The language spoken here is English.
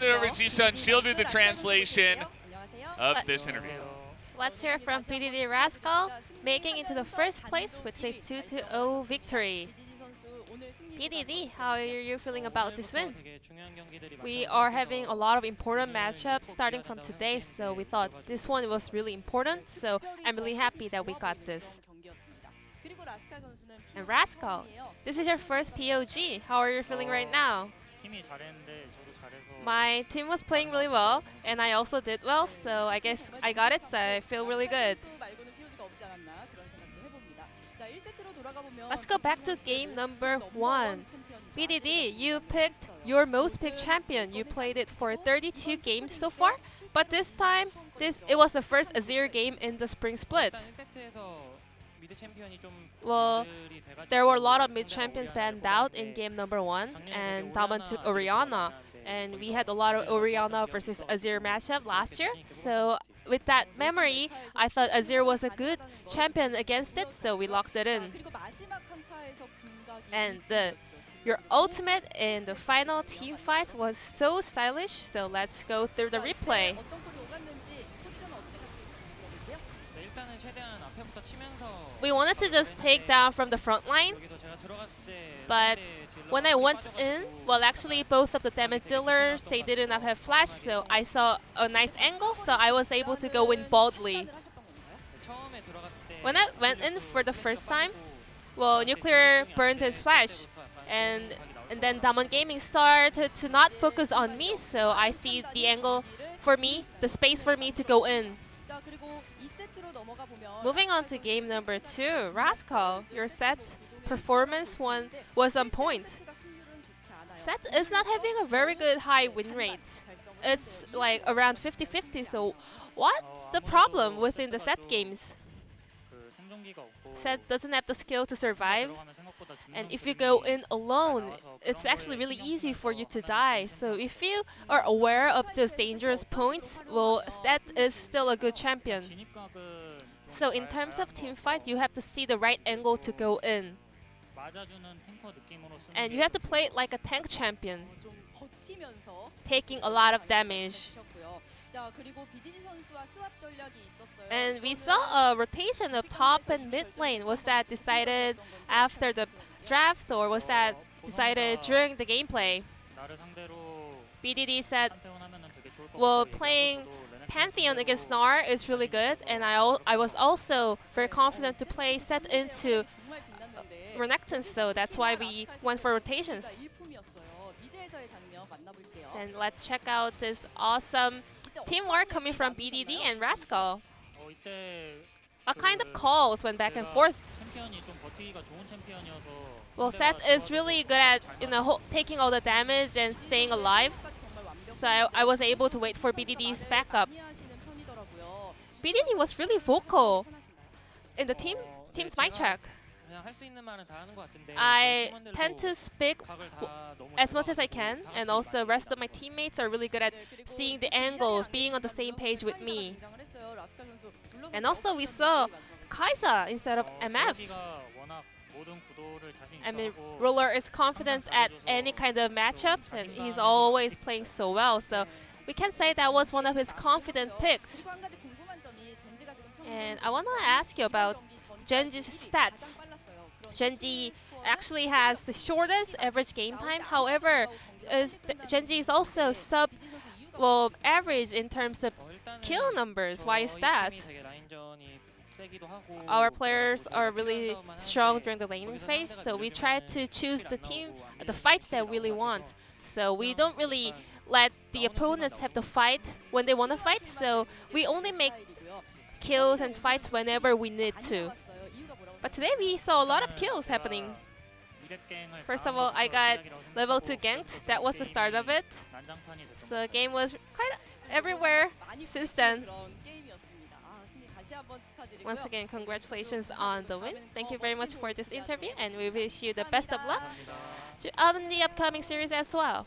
hand it over to Ji-sun. She'll do the translation of this interview. Let's hear from BDD Rascal, making it to the first place with today's 2-0 victory. BDD, how are you feeling about this win? We are having a lot of important matchups starting from today, so we thought this one was really important, so I'm really happy that we got this. And Rascal, this is your first POG. How are you feeling right now? My team was playing really well, and I also did well, so I guess I got it, so I feel really good. Let's go back to game number 1. BDD, you picked your most picked champion. You played it for 32 games so far, but this time, it was the first Azir game in the Spring Split. Well, there were a lot of mid-champions banned out in game number 1, and Daman took Orianna. And we had a lot of Orianna versus Azir matchup last year. So with that memory, I thought Azir was a good champion against it, so we locked it in. And your ultimate in the final team fight was so stylish, so let's go through the replay. We wanted to just take down from the front line, but when I went in, well, actually both of the damage dealers, they did not have flash, so I saw a nice angle, so I was able to go in boldly. When I went in for the first time, well, Nuclear burned his flash, and then Damon Gaming started to not focus on me, so I see the angle for me, the space for me to go in. Moving on to game number 2, Rascal, your set performance was on point. Set is not having a very good high win rate. It's like around 50-50, so what's the problem within the set games? Set doesn't have the skill to survive, and if you go in alone, it's actually really easy for you to die. So if you are aware of those dangerous points, well, Set is still a good champion. So in terms of team fight, you have to see the right angle to go in. And you have to play it like a tank champion, taking a lot of damage. And we saw a rotation of top and mid lane. Was that decided after the draft, or was that decided during the gameplay? BDD said, well, playing Pantheon against Gnar is really good, and I was also very confident to play Set into Renekton, so that's why we went for rotations. And let's check out this awesome teamwork coming from BDD and Rascal. What kind of calls went back and forth? Well, Seth is really good at taking all the damage and staying alive, so I was able to wait for BDD's backup. BDD was really vocal in the team's mic check. I tend to speak as much as I can, and also the rest of my teammates are really good at seeing the angles, being on the same page with me. And also we saw Kai'Sa instead of MF. I mean, Ruler is confident at any kind of matchup, and he's always playing so well, so we can say that was one of his confident picks. And I want to ask you about Gen.G's stats. Gen.G actually has the shortest average game time. However, Gen.G is also average in terms of kill numbers. Why is that? Our players are really strong during the laning phase, so we try to choose the fights that we really want. So we don't really let the opponents have to fight when they want to fight, so we only make kills and fights whenever we need to. But today we saw a lot of kills happening. First of all, I got level 2 ganked. That was the start of it. So the game was quite everywhere since then. Once again, congratulations on the win. Thank you very much for this interview, and we wish you the best of luck on the upcoming series as well.